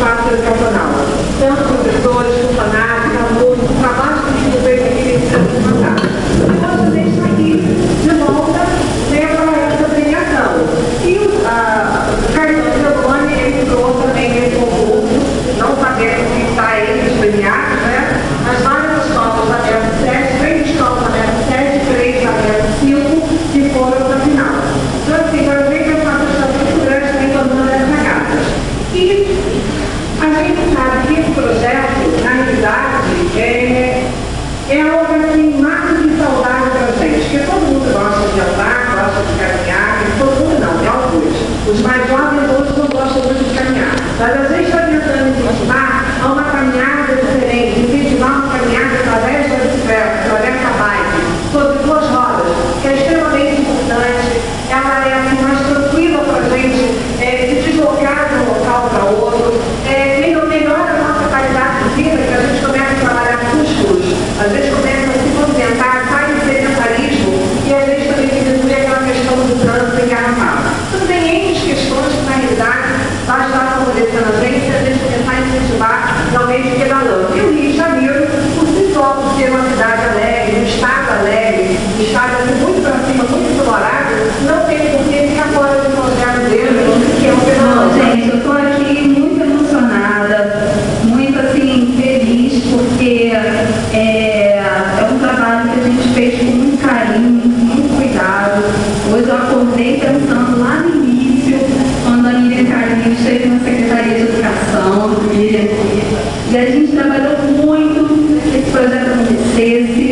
espaço educacional. Tanto professores, funcionários, alunos, o trabalho que a gente fez aqui nesse ano passado. E nós também estamos aqui de volta para essa premiação. E o Carlos Giovanni, ele entrou também nesse concurso, não sabemos que está entre os premiados, né? Mas várias escolas abertas 7, 3 escolas abertas 7, 3 abertas 5, que foram para a final. Então, assim, para ver que é uma questão muito grande também quando não é essa casa. E a gente sabe que esse projeto, na realidade, é algo assim, mata de saudade para a gente, porque todo mundo gosta de andar, gosta de caminhar, todo mundo não, é alguns. Os mais jovens hoje não gostam muito de caminhar. Mas a gente está tentando incentivar a uma caminhada diferente, incentivar uma caminhada através da bicicleta, através da bike, sobre 2 rodas, que é extremamente importante. Ela é assim, mais tranquila para a gente se deslocar de um local para outro, melhora a nossa qualidade de vida, que a gente começa a trabalhar músculos, a gente começa a se movimentar, sai do sedentarismo e a gente também diminui aquela questão do trânsito engarrafado. Então tem N questões que na realidade vai estar favorecendo a gente se a gente começar a incentivar realmente pedalando. E o Rio de Janeiro, por si só, por ser uma cidade alegre, um estado alegre, um estado assim, muito para cima, muito explorado, não tem por que ficar fora do projeto dele, que é o pedalão. Gente, eu estou aqui muito emocionada, muito assim, feliz, porque é um trabalho que a gente fez com muito carinho, muito cuidado. Hoje eu acordei pensando lá no início, quando a Miriam Carlinhos esteve na Secretaria de Educação, e a gente trabalhou muito para que esse projeto acontecesse.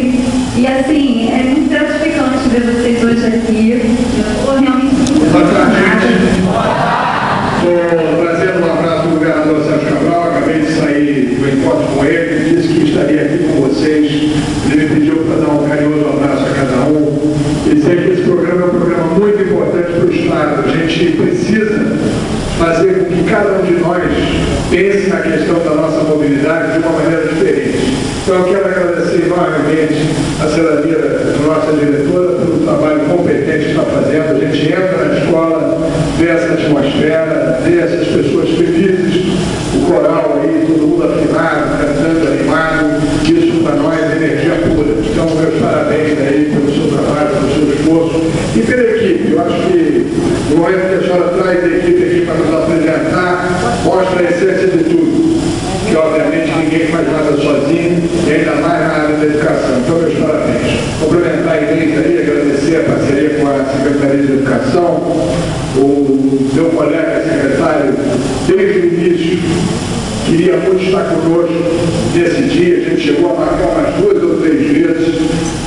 E assim, é muito gratificante ver vocês hoje aqui. Eu estou realmente muito emocionada. Estou trazendo um abraço do governador Sérgio Cabral, acabei de sair do encontro com ele, disse que estaria aqui com vocês, ele me pediu para dar um carinhoso abraço a cada um, e dizer que esse programa é um programa muito importante para o Estado. A gente precisa fazer com que cada um de nós pense na questão da nossa mobilidade de uma maneira diferente. Então eu quero agradecer enormemente a cidadania da nossa diretora pelo trabalho competente que está fazendo. A gente entra na escola, vê essa atmosfera, vê essas pessoas felizes, o coral aí, todo mundo afinado, cantando, animado. Isso para nós é energia pura. Então, meus parabéns aí pelo seu trabalho, pelo seu esforço e pela equipe. Eu acho que no momento que a senhora traz a equipe aqui para nos apresentar, mostra a essência de tudo. Que obviamente ninguém faz nada sozinho, e ainda mais na área da educação. Então, meus parabéns. Cumprimentar a igreja aí, agradecer a parceria com a Secretaria de Educação, o meu colega secretário, desde o início, queria muito estar conosco nesse dia. A gente chegou a marcar umas 2 ou 3 vezes,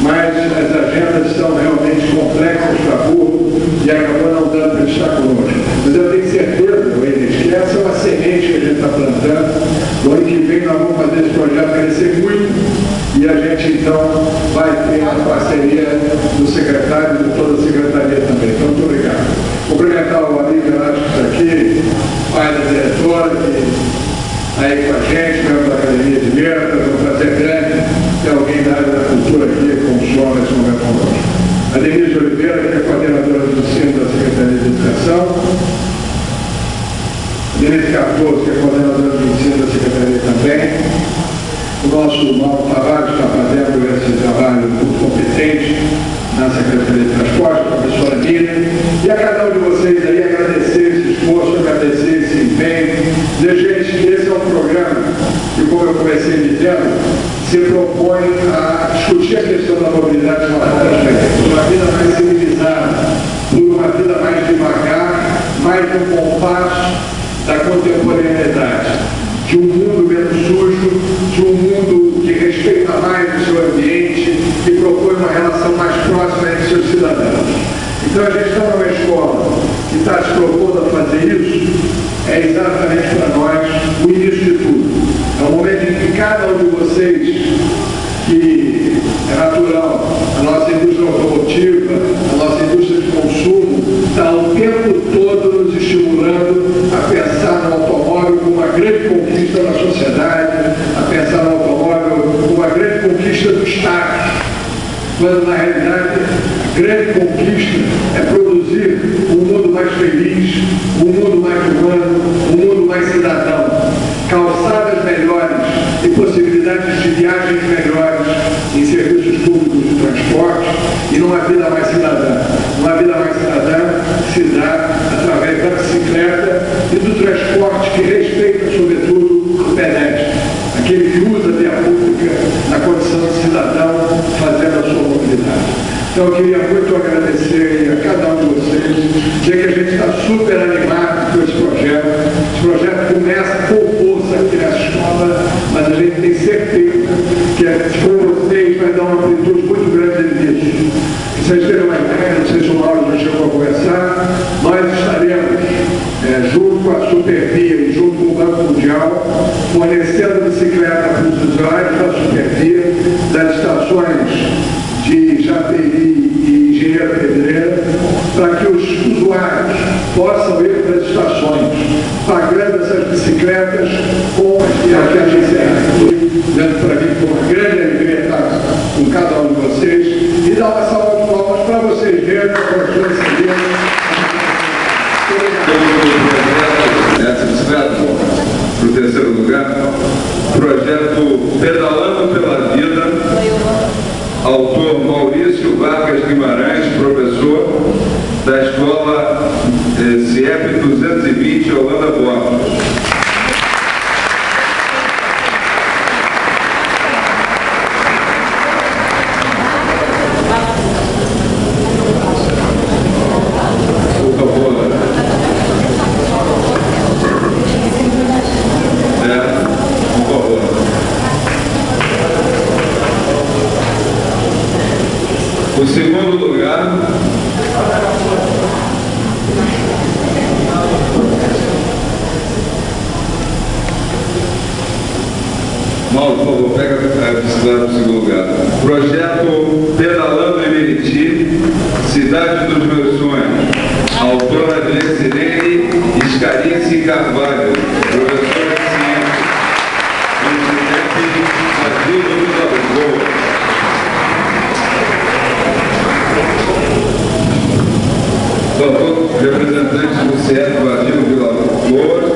mas as agendas são realmente complexas para burro e acabou não dando para estar conosco. Mas eu tenho certeza, Luiz, que essa é uma semente que a gente está plantando. No ano que vem nós vamos fazer esse projeto crescer muito e a gente então vai ter a parceria do secretário e de toda a secretaria também. Então, muito obrigado. Cumprimentar o amigo Renato que está aqui, pai da diretora, que está aí com a gente, membro da Academia de Meta. É um prazer grande ter alguém da área da cultura aqui com o senhor nesse momento conosco. A Denise Oliveira, que é coordenadora do ensino da Secretaria de Educação. Denise Cardoso, que é coordenadora do ensino da Secretaria também. O nosso Mauro Tavares está fazendo esse trabalho muito competente na Secretaria de Transporte, a professora Miriam. E a cada um de vocês aí agradecer esse esforço, agradecer esse empenho. Gente, esse é um programa que, como eu comecei dizendo, se propõe a discutir a questão da mobilidade de uma forma diferente, uma vida mais civilizada, por uma vida mais devagar, mais no compasso da contemporaneidade, de um mundo menos sujo, de um mundo que respeita mais o seu ambiente, que propõe uma relação mais próxima entre seus cidadãos. Então a gente está numa escola que está se propondo a fazer isso, é exatamente para nós o início de tudo. É o momento em que cada um de vocês, que é natural, a nossa indústria automotiva, a nossa indústria de consumo, está o tempo todo nos estimulando a pensar no automóvel como uma grande conquista da sociedade, a pensar no automóvel como uma grande conquista do Estado, quando na realidade a grande conquista é produzir um mundo mais feliz, um mundo mais humano, um mundo mais cidadão. possibilidades de viagens melhores em serviços públicos de transporte e numa vida mais cidadã. Uma vida mais cidadã se dá através da bicicleta e do transporte que respeita, sobretudo, o pedestre, aquele que usa a via pública na condição de cidadão, fazendo a sua mobilidade. Então eu queria muito agradecer a cada um de vocês, dizer que a gente está super animado com esse projeto. Esse projeto começa com força aqui nessa escola, mas a gente tem certeza que com vocês vai dar uma amplitude muito grande nisso. Vocês terem uma ideia, não sei se o Mauro já chegou a conversar, nós estaremos, junto com a Supervia e junto com o Banco Mundial, fornecendo bicicleta para os usuários da Supervia, das estações de Japeri e Engenheiro Pedreira, para que os usuários possam ir para as estações, pagando essas bicicletas com as viagens encerradas. Dando para mim com uma grande alegria estar com cada um de vocês e dar uma salva de palmas para vocês verem a construção civil. Essa bicicleta, para o terceiro lugar, projeto Pedalando pela Vida, autor Maurício Vargas Guimarães, professor da escola CIEP 220, Holanda Borges. O segundo lugar, Mauro, por favor, pega a bicicleta do segundo lugar. Projeto Pedalando em Meriti, Cidade dos Meus Sonhos. Autora Glecirene Scarici Carvalho, professora de ciência, do Agildo dos Alagoas. Doutor, representante do CIEP Agildo Vila Loura.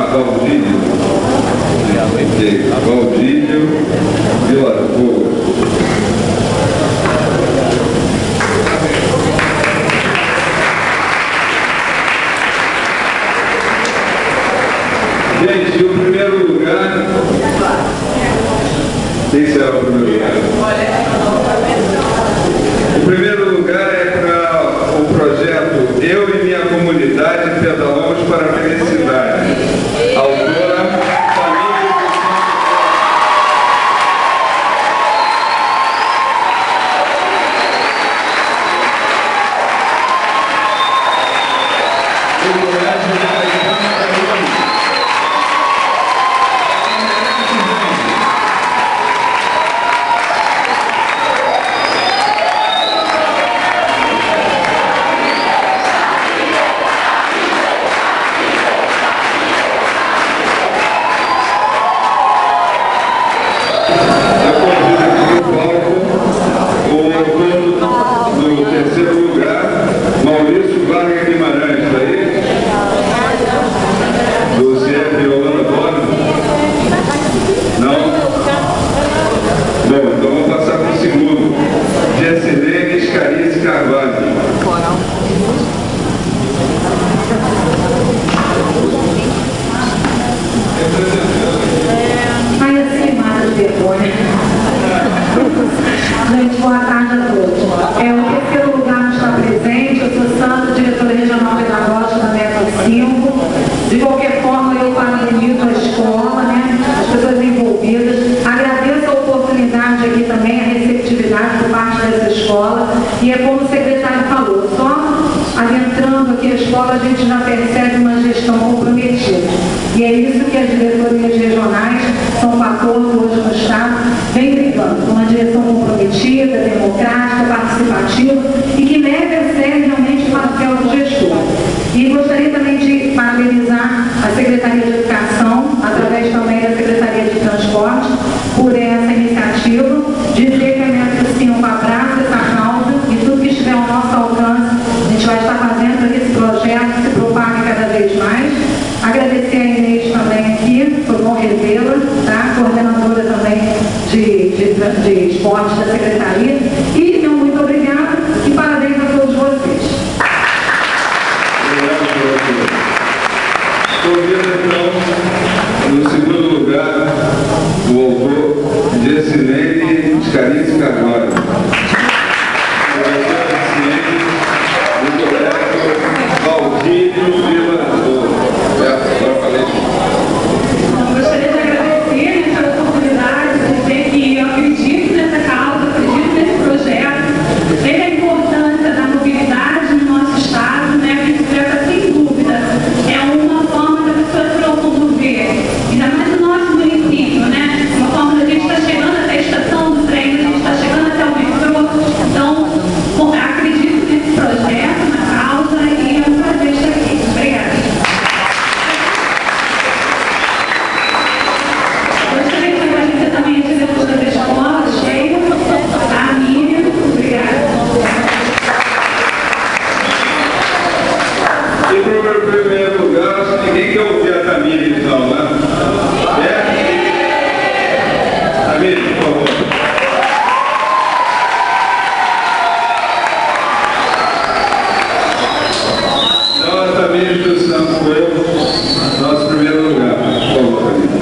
Valdílio. Valdílio Vila Loura. Gente, o primeiro lugar. Quem será o primeiro lugar? O primeiro lugar é para o projeto Eu e Minha Comunidade Pedalamos para a Felicidade. Autora Família do Gente, boa tarde a todos. O terceiro lugar não está presente. Eu sou Sandra, diretora regional pedagógica da Metro 5. De qualquer forma, eu parabenizo a escola, né, as pessoas envolvidas. Agradeço a oportunidade aqui também, a receptividade por parte dessa escola. E é como o secretário falou, só adentrando aqui a escola, a gente já percebe uma gestão comprometida. E é isso que as diretorias regionais, são 14 hoje no Estado, vem brigando, com uma direção comprometida, democrática, participativa e que leve a sério realmente o papel do gestor. E gostaria também de parabenizar a Secretaria de Educação, através também da Secretaria de Transporte, por essa iniciativa, dizer que a Metro 5 abraça essa causa e tudo que estiver ao nosso alcance, a gente vai estar fazendo para que esse projeto se propague cada vez mais. de Esportes da Secretaria. E meu muito obrigado e parabéns a todos vocês. Obrigado, professor. Convido, então, no segundo lugar, o autor Gessilene Scarice Carvalho. Professor Gessilene, do colega Valdírio Vila Agora falei. Gostaria de agradecer essa oportunidade de dizer que eu acredito nessa causa, acredito nesse projeto, sei a importância da mobilidade no nosso estado, né? Esse projeto, sem dúvida, é uma forma da pessoa se locomover, ainda mais no nosso município, né? Uma forma da gente estar chegando até a estação do trem, a gente está chegando até o metrô. Então, acredito nesse projeto, na causa, e é um prazer estar aqui. Obrigada. Gostaria de agradecer também a diretora da escola, Sheila, a Miriam. Obrigada. E para o meu primeiro lugar, acho que ninguém quer ouvir a Tamires, então, né? Tamires, por favor. Então, a Tamires do Santos foi nosso primeiro lugar. Por favor, Tamires.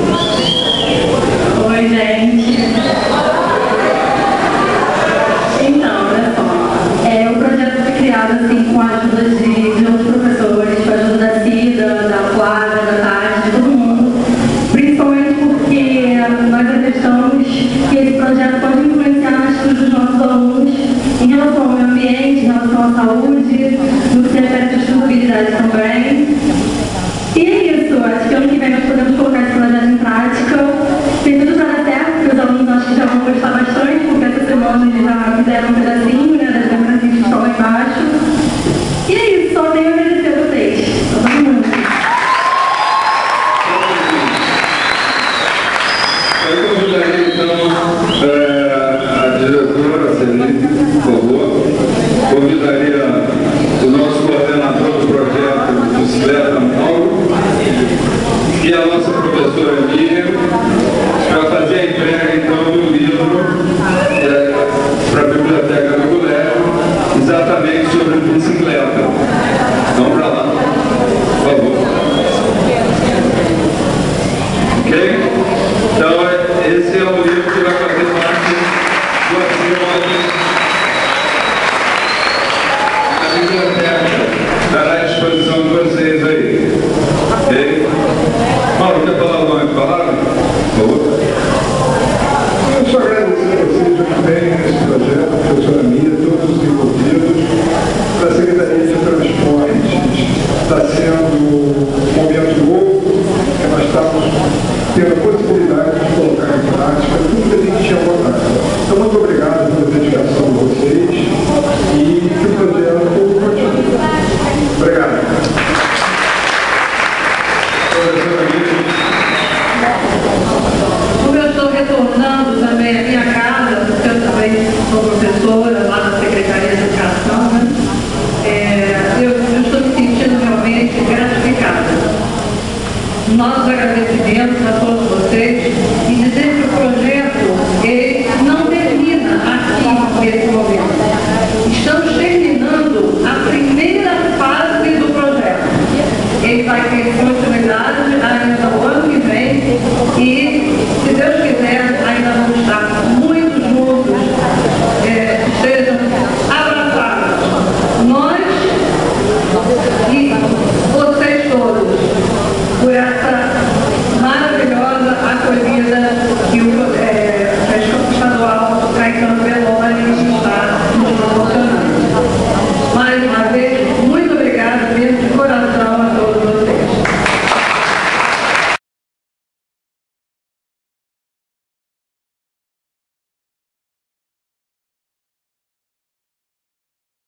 Oi, gente. Então, olha só. O projeto foi criado assim, com a ajuda de outros professores, com a ajuda da Cida, da Flávia, da Tati, de todo mundo. Principalmente porque nós acreditamos que esse projeto pode influenciar na atitude dos nossos alunos em relação ao meio ambiente, em relação à saúde, no que se refere à sustentabilidade também. E é isso, acho que ano que vem nós podemos colocar esse projeto em prática. Tem tudo para dar certo, porque os alunos acho que já vão gostar bastante, porque essa semana eles já fizeram um pedacinho.